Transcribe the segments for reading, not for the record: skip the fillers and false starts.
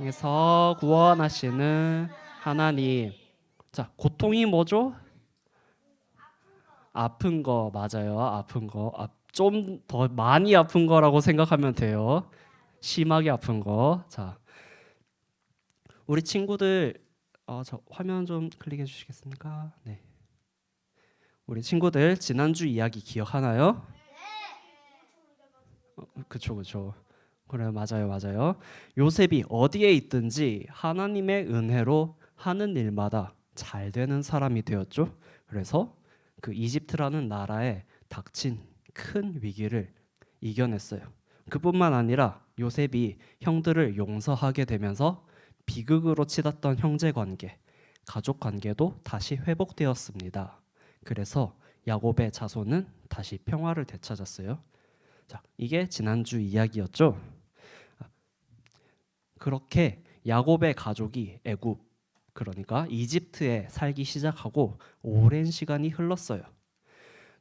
에서 구원하시는 하나님. 자, 고통이 뭐죠? 아픈 거 맞아요. 아픈 거. 좀 더 많이 아픈 거라고 생각하면 돼요. 심하게 아픈 거. 자, 우리 친구들 저 화면 좀 클릭해 주시겠습니까? 네. 우리 친구들 지난주 이야기 기억하나요? 그쵸, 그쵸. 그래, 맞아요, 맞아요. 요셉이 어디에 있든지 하나님의 은혜로 하는 일마다 잘 되는 사람이 되었죠. 그래서 그 이집트라는 나라에 닥친 큰 위기를 이겨냈어요. 그뿐만 아니라 요셉이 형들을 용서하게 되면서 비극으로 치닫던 형제 관계, 가족 관계도 다시 회복되었습니다. 그래서 야곱의 자손은 다시 평화를 되찾았어요. 자, 이게 지난주 이야기였죠. 그렇게 야곱의 가족이 애굽, 그러니까 이집트에 살기 시작하고 오랜 시간이 흘렀어요.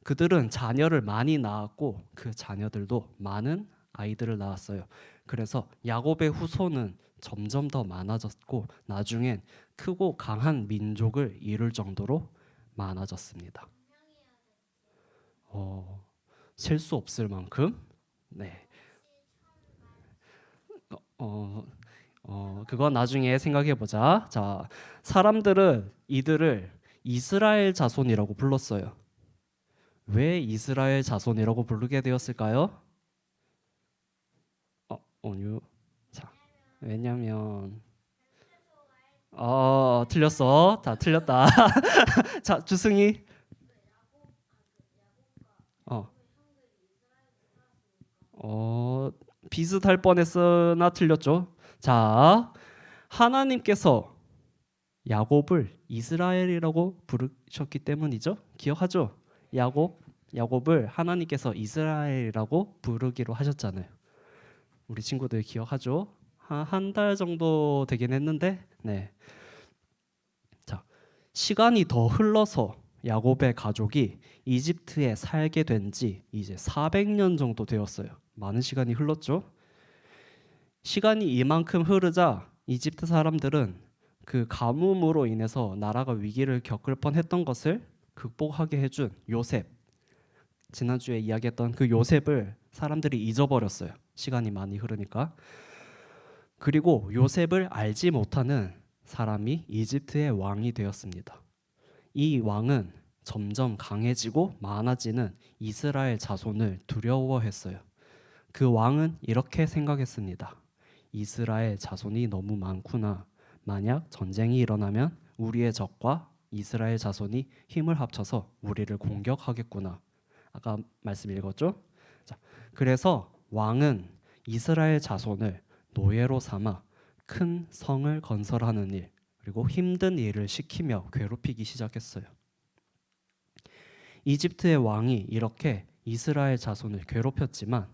그들은 자녀를 많이 낳았고 그 자녀들도 많은 아이들을 낳았어요. 그래서 야곱의 후손은 점점 더 많아졌고 나중엔 크고 강한 민족을 이룰 정도로 많아졌습니다. 셀 수 없을 만큼. 네. 어, 그건 나중에 생각해 보자. 자, 사람들은 이들을 이스라엘 자손이라고 불렀어요. 왜 이스라엘 자손이라고 부르게 되었을까요? 온유. 자, 왜냐면 틀렸어. 다 틀렸다. 자, 주승이. 어, 어, 비슷할 뻔했으나 틀렸죠. 자, 하나님께서 야곱을 이스라엘이라고 부르셨기 때문이죠. 기억하죠? 야곱을 하나님께서 이스라엘이라고 부르기로 하셨잖아요. 우리 친구들 기억하죠? 한 달 정도 되긴 했는데, 네. 자, 시간이 더 흘러서 야곱의 가족이 이집트에 살게 된 지 이제 400년 정도 되었어요. 많은 시간이 흘렀죠. 시간이 이만큼 흐르자 이집트 사람들은 그 가뭄으로 인해서 나라가 위기를 겪을 뻔했던 것을 극복하게 해준 요셉, 지난주에 이야기했던 그 요셉을 사람들이 잊어버렸어요. 시간이 많이 흐르니까. 그리고 요셉을 알지 못하는 사람이 이집트의 왕이 되었습니다. 이 왕은 점점 강해지고 많아지는 이스라엘 자손을 두려워했어요. 그 왕은 이렇게 생각했습니다. 이스라엘 자손이 너무 많구나. 만약 전쟁이 일어나면 우리의 적과 이스라엘 자손이 힘을 합쳐서 우리를 공격하겠구나. 아까 말씀 읽었죠? 자, 그래서 왕은 이스라엘 자손을 노예로 삼아 큰 성을 건설하는 일, 그리고 힘든 일을 시키며 괴롭히기 시작했어요. 이집트의 왕이 이렇게 이스라엘 자손을 괴롭혔지만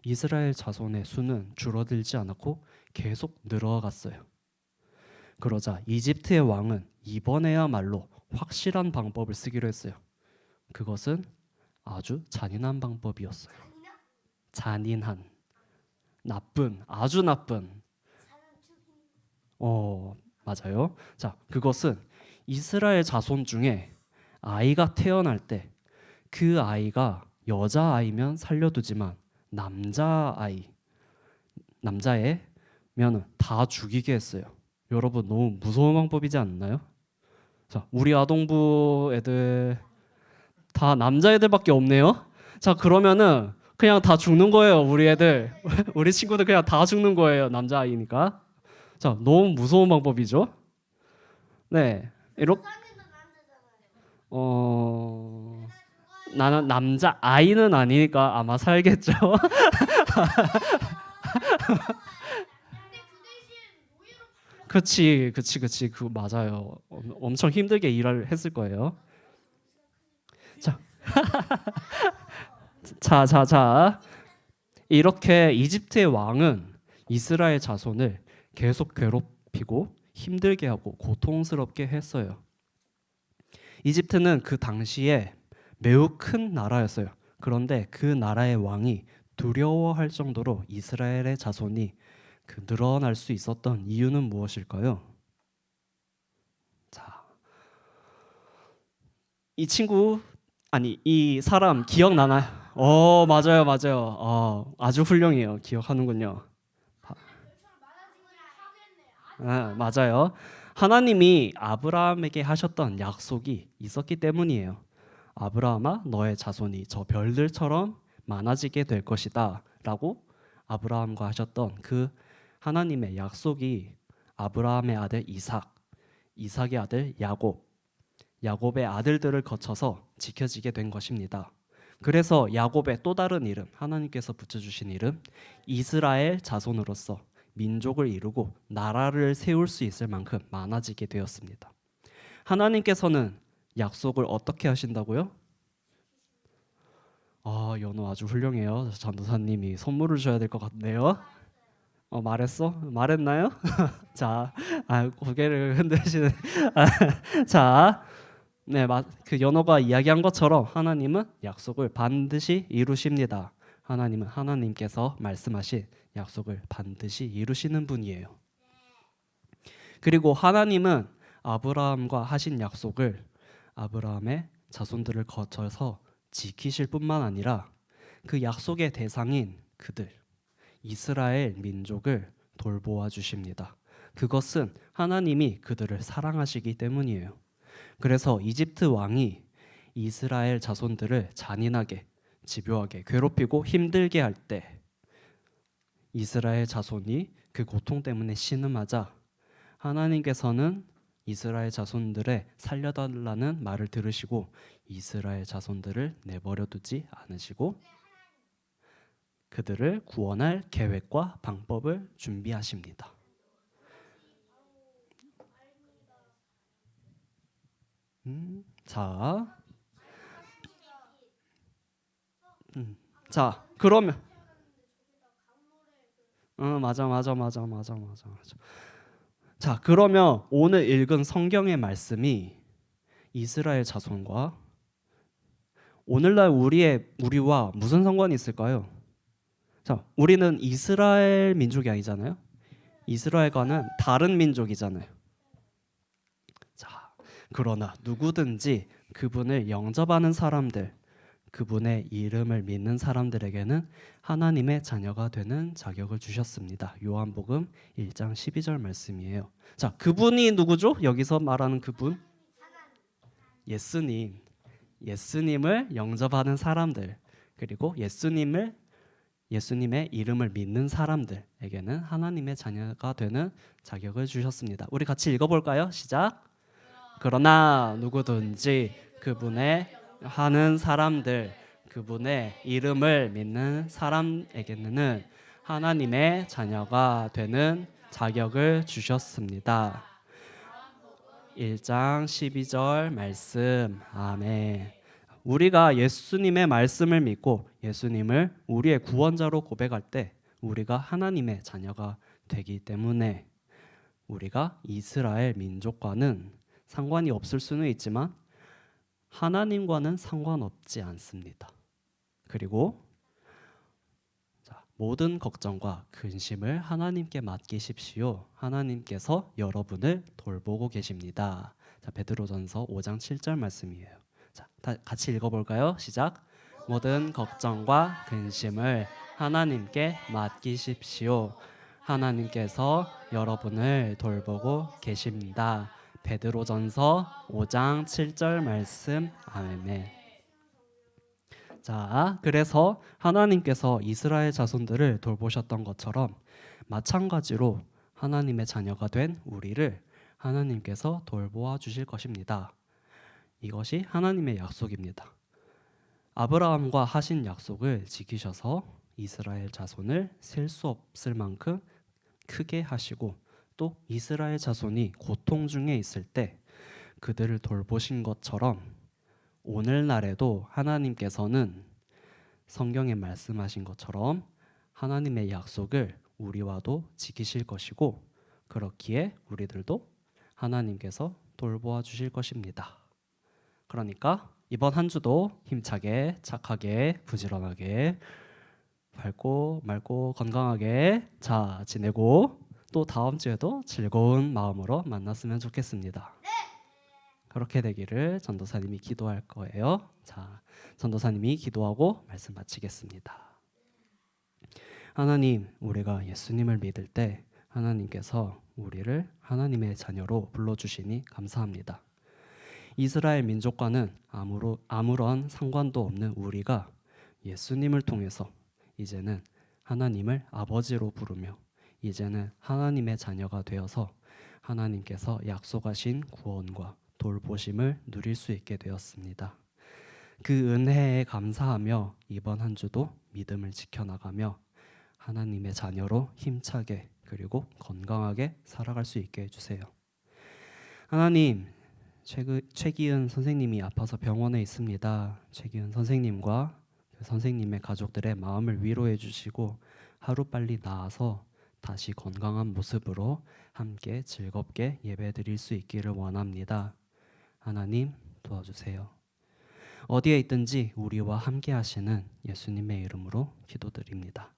이스라엘 자손의 수는 줄어들지 않았고 계속 늘어갔어요. 그러자 이집트의 왕은 이번에야말로 확실한 방법을 쓰기로 했어요. 그것은 아주 잔인한 방법이었어요. 잔인한, 나쁜, 아주 나쁜. 맞아요. 자, 그것은 이스라엘 자손 중에 아이가 태어날 때 그 아이가 여자아이면 살려두지만 남자애면은 다 죽이게 했어요. 여러분 너무 무서운 방법이지 않나요? 자, 우리 아동부 애들 다 남자애들밖에 없네요. 자, 그러면은 그냥 다 죽는 거예요. 우리 애들, 우리 친구들 그냥 다 죽는 거예요. 남자아이니까. 자, 너무 무서운 방법이죠. 네, 이렇게 어 나는 남자 아이는 아니니까 아마 살겠죠. 그치. 그 맞아요. 엄청 힘들게 일을 했을 거예요. 자, 자. 이렇게 이집트의 왕은 이스라엘 자손을 계속 괴롭히고 힘들게 하고 고통스럽게 했어요. 이집트는 그 당시에 매우 큰 나라였어요. 그런데 그 나라의 왕이 두려워할 정도로 이스라엘의 자손이 그 늘어날 수 있었던 이유는 무엇일까요? 자, 이 친구 이 사람 기억나나요? 맞아요, 맞아요. 아주 훌륭해요. 기억하는군요. 맞아요. 하나님이 아브라함에게 하셨던 약속이 있었기 때문이에요. 아브라함아, 너의 자손이 저 별들처럼 많아지게 될 것이다 라고 아브라함과 하셨던 그 하나님의 약속이 아브라함의 아들 이삭, 이삭의 아들 야곱, 야곱의 아들들을 거쳐서 지켜지게 된 것입니다. 그래서 야곱의 또 다른 이름, 하나님께서 붙여주신 이름, 이스라엘 자손으로서 민족을 이루고 나라를 세울 수 있을 만큼 많아지게 되었습니다. 하나님께서는 약속을 어떻게 하신다고요? 연호 아주 훌륭해요. 전도사님이 선물을 줘야 될 것 같네요. 말했어? 말했나요? 자, 고개를 흔드시는. 자, 네, 그 연호가 이야기한 것처럼 하나님은 약속을 반드시 이루십니다. 하나님은 하나님께서 말씀하신 약속을 반드시 이루시는 분이에요. 그리고 하나님은 아브라함과 하신 약속을 아브라함의 자손들을 거쳐서 지키실 뿐만 아니라 그 약속의 대상인 그들 이스라엘 민족을 돌보아 주십니다. 그것은 하나님이 그들을 사랑하시기 때문이에요. 그래서 이집트 왕이 이스라엘 자손들을 잔인하게 집요하게 괴롭히고 힘들게 할 때 이스라엘 자손이 그 고통 때문에 신음하자 하나님께서는 이스라엘 자손들의 살려달라는 말을 들으시고 이스라엘 자손들을 내버려 두지 않으시고 그들을 구원할 계획과 방법을 준비하십니다. 자, 그러면 맞아. 자, 그러면 오늘 읽은 성경의 말씀이 이스라엘 자손과 오늘날 우리와 무슨 상관이 있을까요? 자, 우리는 이스라엘 민족이 아니잖아요. 이스라엘과는 다른 민족이잖아요. 자, 그러나 누구든지 그분을 영접하는 사람들, 그분의 이름을 믿는 사람들에게는 하나님의 자녀가 되는 자격을 주셨습니다. 요한복음 1장 12절 말씀이에요. 자, 그분이 누구죠? 여기서 말하는 그분? 예수님. 예수님을 영접하는 사람들, 그리고 예수님의 이름을 믿는 사람들에게는 하나님의 자녀가 되는 자격을 주셨습니다. 우리 같이 읽어볼까요? 시작. 그러나 누구든지 그분의 하는 사람들, 그분의 이름을 믿는 사람에게는 하나님의 자녀가 되는 자격을 주셨습니다. 1장 12절 말씀. 아멘. 우리가 예수님의 말씀을 믿고 예수님을 우리의 구원자로 고백할 때 우리가 하나님의 자녀가 되기 때문에 우리가 이스라엘 민족과는 상관이 없을 수는 있지만 하나님과는 상관없지 않습니다. 그리고 모든 걱정과 근심을 하나님께 맡기십시오. 하나님께서 여러분을 돌보고 계십니다. 자, 베드로전서 5장 7절 말씀이에요. 자, 같이 읽어볼까요? 시작. 모든 걱정과 근심을 하나님께 맡기십시오. 하나님께서 여러분을 돌보고 계십니다. 베드로전서 5장 7절 말씀. 아멘. 자, 그래서 하나님께서 이스라엘 자손들을 돌보셨던 것처럼 마찬가지로 하나님의 자녀가 된 우리를 하나님께서 돌보아 주실 것입니다. 이것이 하나님의 약속입니다. 아브라함과 하신 약속을 지키셔서 이스라엘 자손을 셀 수 없을 만큼 크게 하시고 또 이스라엘 자손이 고통 중에 있을 때 그들을 돌보신 것처럼 오늘날에도 하나님께서는 성경에 말씀하신 것처럼 하나님의 약속을 우리와도 지키실 것이고 그렇기에 우리들도 하나님께서 돌보아 주실 것입니다. 그러니까 이번 한 주도 힘차게 착하게 부지런하게 밝고 맑고 건강하게 자 지내고 또 다음 주에도 즐거운 마음으로 만났으면 좋겠습니다. 그렇게 되기를 전도사님이 기도할 거예요. 자, 전도사님이 기도하고 말씀 마치겠습니다. 하나님, 우리가 예수님을 믿을 때 하나님께서 우리를 하나님의 자녀로 불러주시니 감사합니다. 이스라엘 민족과는 아무런 상관도 없는 우리가 예수님을 통해서 이제는 하나님을 아버지로 부르며 이제는 하나님의 자녀가 되어서 하나님께서 약속하신 구원과 돌보심을 누릴 수 있게 되었습니다. 그 은혜에 감사하며 이번 한 주도 믿음을 지켜나가며 하나님의 자녀로 힘차게 그리고 건강하게 살아갈 수 있게 해주세요. 하나님, 최기은 선생님이 아파서 병원에 있습니다. 최기은 선생님과 그 선생님의 가족들의 마음을 위로해 주시고 하루빨리 나아서 다시 건강한 모습으로 함께 즐겁게 예배드릴 수 있기를 원합니다. 하나님 도와주세요. 어디에 있든지 우리와 함께 하시는 예수님의 이름으로 기도드립니다.